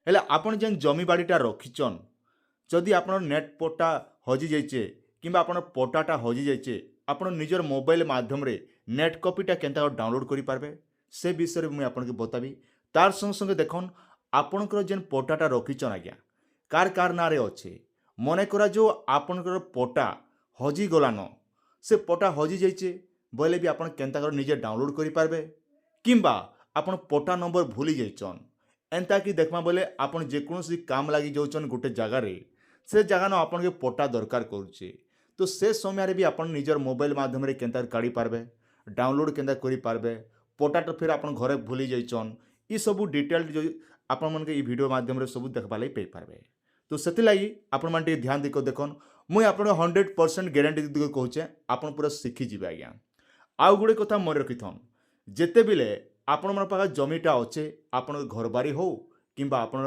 हेले आपण जेन जमी बाड़ीटा रखिछन जदि आपण नेट पोटा हजि जाइछे किंबा आपण पोटाटा हजि जाइछे आपण निजर मोबाइल माध्यम रे नेट कॉपीटा केनता डाउनलोड करि पारबे से विषय रे मुई आपन के बताबी। तार संग संग देखन आपणकर जेन पोटाटा रखिछन आज्ञा कार नारे अच्छे मने करा जो आपणकर पोटा हजि गलान से पोटा हजि जाइछे बोले भी आपण केनता कर निजे डाउनलोड करि पारबे किंबा आपण पोटा नंबर भूली जाइछन एंता कि देखमा बोले आपण जेकोसी काम लगी जाउछन गोटे जगार से जगह न आपन के पोटा दरकार करुचे तो से समय भी आपन निजर मोबाइल माध्यम रे केनता काढ़ी पारबे डाउनलोड केनता करि पारबे पोटा तो फिर आपन घरे भूली जाइछन ई सब डिटेल जो आपन मन के ई वीडियो माध्यम रे सब देखबा लई पे पारबे। तो सेति लागि आपन मान ध्यान दिको देखन मुई आपन 100% गारंटी दिको कहूचे आपन पूरा शिखि जिबे आज्ञा। आउ गुडे कथा मन रखिथन जेते बिले आपन मन पाखा जमीटा अच्छे आपन घर बारी हो किंबा आपन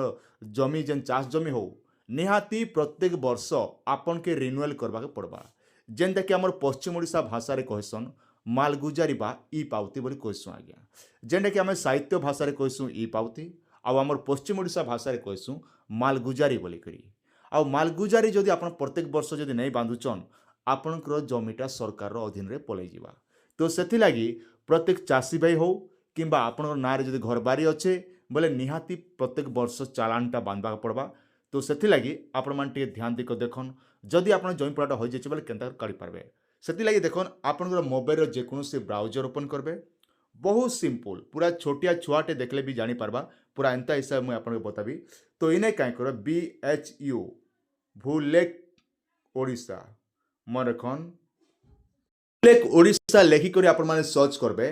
जमी जेन चाष जमी हो निहाती प्रत्येक वर्ष आपन के रिन्यूअल करबा के पड़बा जेनता कि हमर पश्चिम ओडिशा भाषा रे कहसन मालगुजारी बा ई पावती बोली कहसु आज्ञा जेनटा कि आम साहित्य भाषा रे कहसु ई पावती आउ हमर पश्चिम ओडिशा भाषा रे कहसु मालगुजारी बोली करी। आउ मालगुजारी जदि आपन प्रत्येक वर्ष जदि नहीं बांधुचन आपनकर जमीटा सरकार अधीन रे पलै जिबा। तो सेथि लागि प्रत्येक चाषी भाई हो किंबा आपन ना रे जदि घर बारी अच्छे बोले निहाती प्रत्येक वर्ष चालानटा बांधवा पड़बा। तो सेथि लागि आपण मान टिके ध्यान दिको देखन जदि आपन जमी पड़ाटा हो जाइछे बोले केनता काढ़ी पारबे सेथि लागि देखन आपनकर मोबाइल रो जेकोसी ब्राउजर ओपन करबे बहुत सिंपल पूरा छोटिया छुआटे देखले भी जानी पारबा पूरा एंता हिसाब मुझे आपन बताबी। तो इने कहीं कर BHU भूलेख ओडिशा मन रखन भूलेख ओडिशा लेखिक आपण मैंने सर्च करबे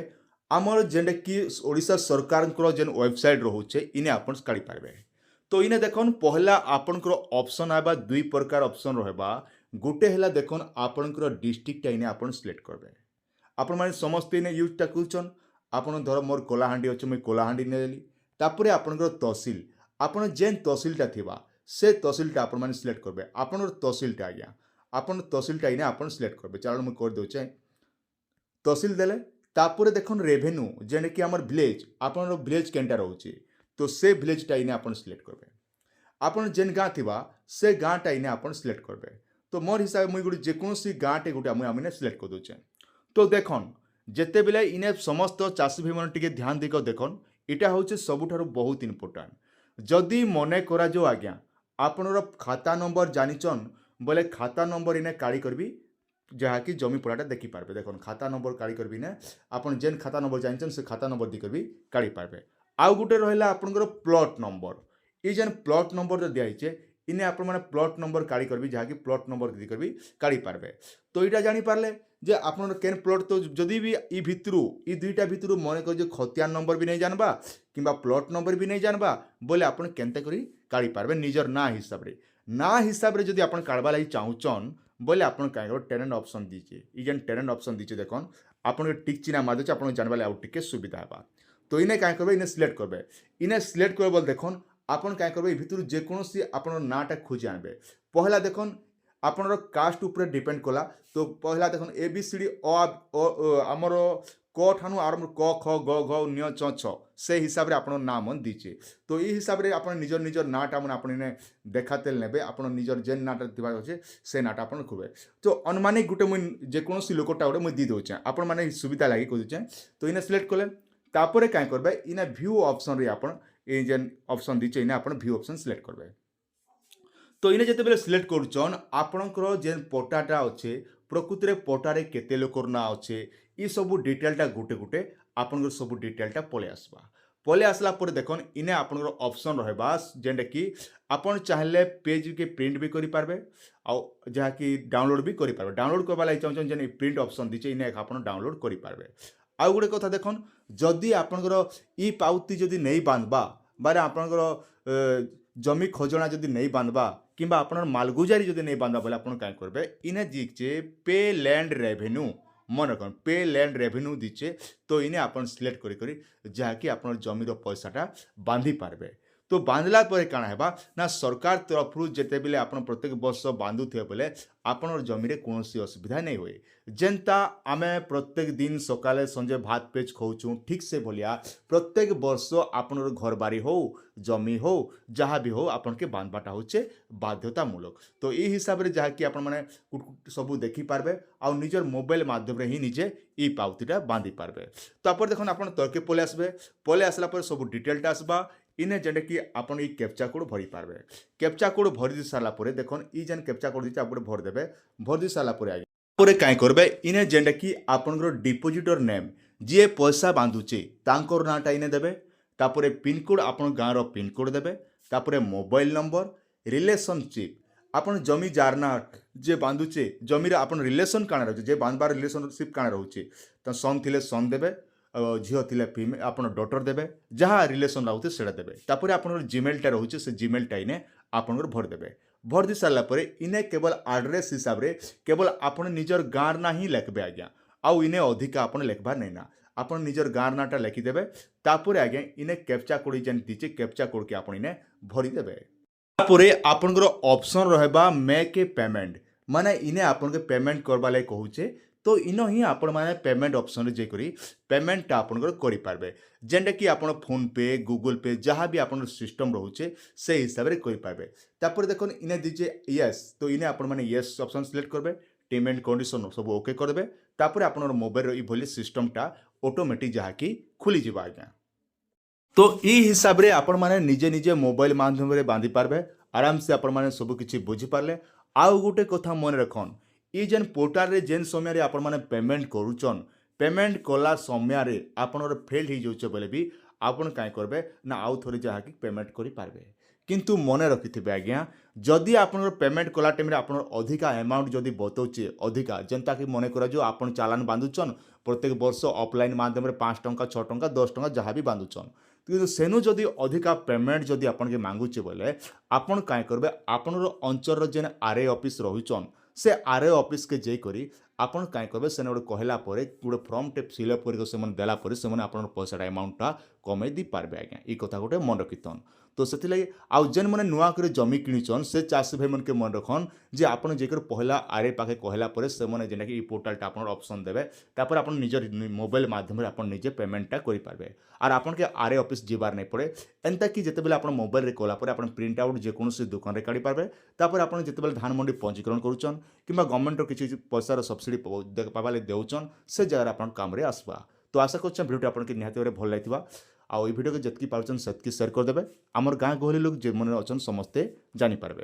आमर जेनटा कि ओडिशा सरकार जेन वेबसाइट रोचे इने आपन काढ़ी पारबे। तो इने देखन पहला आपनकर ऑप्शन आबा दुई प्रकार ऑप्शन रहबा गोटे हला देखन आपनकर डिस्ट्रिक्ट इने आपन सिलेक्ट करबे आपण माने समस्त इने यूजटा कुचन आपण धर मोर कोलाहांडी अछि मैं कोलाहांडी नेली तापरे आपनकर तहसील आपण जेन तहसीलटा थिबा से तहसीलटा आपण माने सिलेक्ट करबे आपनर तहसीलटा आज्ञा आपण तहसीलटा इने आपण सिलेक्ट करबे चलो मैं कर दोचे तहसील देले तापरे देखन रेवेन्यू जेने कि हमर विलेज आपनर विलेज केनटा रहउची तो से विलेजटा इने आपण सिलेक्ट करबे आपण जेन गाँ थिबा से गाँटा इने आपण सिलेक्ट करबे। तो मोर हिसाब मुई गोटे जेकोसी गाँटे गोटे मुई आमने सिलेक्ट कर दोचे। तो देखन जेते बेले इने समस्त चाषी भाई मन टिके ध्यान दिको देखन इटा होचे सबुठारु बहुत इंपोर्टेंट जदि मने करा जो आज्ञा आपनर खाता नंबर जानिचन बोले खाता नंबर इने काढ़ी करबी जहाँकि जमी पड़ाटा देखी पारबे देखन खाता नंबर काढ़ी करबी ने आपन जेन खाता नंबर जानिचन से खाता नंबर दी करबी काढ़ी पारबे। आउ गुटे रहिला आपनकर प्लॉट नंबर ये जेन प्लॉट नंबर जो दिखाई इने आपण माने प्लॉट नंबर काढ़ी करबी जहाँकि प्लॉट नंबर दी करबी काढ़ी पारबे। तो यहाँ जानी पारले जे आपन केन प्लॉट तो जदि भी ई भितरु ई दुईटा भितरु मने कर जे खतियान नंबर भी नहीं जानबा किंबा प्लॉट नंबर भी नहीं जानबा बोले आपन केनते करी काढ़ी पारबे निजर ना हिसाब रे जदि आपन काढ़बा लागि चाहुचन बोले आपन काहे टेरेंट ऑप्शन दीचे ई जेन टेरेंट ऑप्शन दीचे देखन आपन टिक चिन्ह मार देचे आपन जानबा लागि टिके सुविधा हेबा। तो इने काहे करबे इने सिलेक्ट करबे इने सिलेक्ट करबे बोले देखन आपन काहे करबे भितरु जेकोसी आपन नाटा खोजी आनबे पहला देखन आपनर कास्ट ऊपर डिपेंड कला। तो पहला देखन ABCD आमर क ठानु आरंभ क ख ग घ ञ च छ से हिसाब रे आपन नाम दीचे। तो ई हिसाब रे आपन निजर निजर नाटा मन आपन ने देखातेल नेबे आपन निजर जेन नाटा दिबा होचे से नाटा आपन खुबे। तो अनुमानिक गुटे मुई जेकोसी लोकटा गुटे मुई दी दोचे आपन माने सुविधा लागि को दोचे। तो इने सिलेक्ट करले तापरे काहे करबे इने व्यू ऑप्शन रे आपन ए जेन ऑप्शन दीचे इने आपन व्यू ऑप्शन सिलेक्ट करबे। तो इने जेते बेले सिलेक्ट करूचन आपनकर जेन पोटाटा अच्छे प्रकृति में पोटारे केते लोकर ना अच्छे ये सब डिटेलटा गोटे गोटे आपनकर सब डिटेलटा पले आसला पर देखन इने आपनकर ऑप्शन रहबा जेंटा कि आपन चाहले पेज के प्रिंट भी करि पारबे आ जहा कि डाउनलोड भी करि पारबे डाउनलोड करबा लागि चाहन जेन प्रिंट ऑप्शन दिचे इने आपन डाउनलोड करि पारबे। आ गोटे कथा देखन जदि आपनकर ई पाउती जदि नहीं बांधबा बारे आपनकर जमी खोजना जदि नहीं बांधबा किंबा आपन मालगुजारी जदि नहीं बांधबा बोले आपन काय करबे इने दीचे पे लैंड रेवेन्यू मन रखन पे लैंड रेवेन्यू दीचे। तो इने आपन सिलेक्ट करी करी जहाँकि आपन जमीर पैसाटा बांधी पारबे। तो बांधला पर काଣା हेबा ना सरकार तरफरु जेतेबेले आपण प्रत्येक वर्ष बांधुथे बेले आपणर जमीरे कौनसी असुविधा नहीं हुए। जेनता आमे प्रत्येक दिन सकाले संजे भात पेज खाऊचु ठीक से भलिया प्रत्येक वर्ष आपणर घर बारी हो जमी हो जहाँ भी हो आपन के बांधबाटा होचे बाध्यतामूलक। तो ई हिसाब रे जहाँ कि आपण माने सबू देखि पारबे आ निजर मोबाइल माध्यम रे ही निजे ई पावतीटा बांधी पारबे। तापर देखन आपण तर्के पले आसबे, पले आसला पर सब डिटेलटा आसबा इने जेंटा कि आपण ई कैप्चा कोड भरी पारबे। कैप्चा कोड भरी दी साला परे देखन ई जेन कैप्चा कोड दिचे आपण भर देबे, भर दी साला परे आगे परे काई करबे इने जेंटा कि आपनकर डिपोजिटर नेम जे पैसा बांधुचे तांकर नाटा इने देबे। तापरे पिन कोड आपण गाँव रो पिन कोड देबे। तापरे मोबाइल नंबर रिलेशनशिप आपण जमी जारना जे बांधुचे जमीर आपण रिलेशन काना रहउचे जे बांधबार रिलेशनशिप काना रहउचे त सन थिले सन देबे, झील थिले फीमेल आपण डॉटर देबे जहाँ रिलेशन रहउचे सेटा देबे। तापरे आपण जीमेलटा रहउचे से जीमेलटा इने आपनकर भर देबे। भर दी सारा पर इने केवल एड्रेस हिसाब रे केवल आपण निजर गाँव ना ही लिखबे आज्ञा आउ इने अधिका आपण लिखबार नहीं ना आपण निजर गाँव नाटा लिखिदेबे। तापरे आज्ञा इने कैप्चा कोड जेन दीचे कैप्चा कोड के आपण इने भरी देबे। तापरे आपनकर ऑप्शन रहबा मेक ए पेमेंट माने इने आपन के पेमेंट करबा ले कहूचे तो इनो ही आपण माने पेमेंट ऑप्शन रे जेकरी पेमेंट आपनकर करि पारबे। जेंटा कि आपण फोन पे गूगल पे जहाँ भी आपण सिस्टम रहउचे से हिसाब रे करि पारबे। तापर देखन इने दीजे यस तो इने आपण माने यस ऑप्शन सिलेक्ट करबे, टर्म एंड कंडीशन सब ओके कर देबे। तापर आपण मोबाइल रो ई भली सिस्टमटा ऑटोमेटिक जहाँ कि खुली जिबा आज्ञा। तो ई हिसाब रे आपण माने निजे निजे मोबाइल माध्यम रे बांधी पारबे आराम से आपण माने सब किछि बुझी पारले। आउ गुटे कथा मन रखन ई जेन पोर्टल रे जेन समय रे आपण माने पेमेंट करूचन पेमेंट कला समय रे आपनर फेल ही जाउचे बोले भी आपण काय करबे ना आउ थोड़ी जहाँ कि पेमेंट करि पारबे। किंतु मने रखिथिबे आज्ञा जदि आपनर पेमेंट कला टाइम रे आपनर अधिका अमाउंट जदि बतौचे अधिका जेनता कि मने करा जो आपण चालान बांधुचन प्रत्येक वर्ष ऑफलाइन माध्यम रे 5 टंका 6 टंका 10 टंका जहाँ भी बांधुचन किंतु सेनु जदि अधिका पेमेंट जदि आपन के मांगुचे बोले आपण काय करबे आपनर अंचल जेन आरए ऑफिस रहुचन से आरए ऑफिस के जे करी आपण काय करबे सेने गोटे कहला परे गोटे फॉर्म टे फिलअप करके सेमन देला परे सेमन आपण पैसा अमाउंटटा कमे दी पारबे आज्ञा। ई कथा गोटे मन रखितन। तो से आउ जेन मैंने नुआ कर जमी किणीचन से चाषी भाई मन के मन रखन जे आपन जेकर पहला आरए पाखे कहला परे से माने जेना कि ई पोर्टलटा आपन ऑप्शन देबे तापर आपन निजर मोबाइल माध्यम रे आपन निजे पेमेंटटा करि पारबे आर आपन के आरए ऑफिस जीवार नहीं पड़े। एंता कि जेतेबेले आपन मोबाइल रे कला परे आपन प्रिंट आउट जे कोनोसी दुकान रे काढी पारबे। तापर आपन जेतेबेले धान मंडी पंजीकरण करूचन किंबा गवर्नमेंट रो किछि पैसा सब्सिडी पाबाले देउचन से जगह आपन काम रे आसबा। तो आशा करछन वीडियो आपन के निहाती भाବରେ भल लागिथिबा आ वीडियो के जतकी पाउचन सेतकी शेयर कर देबे। आमर गाँ गहली लोग जे मन अछन समस्ते जानि पारबे।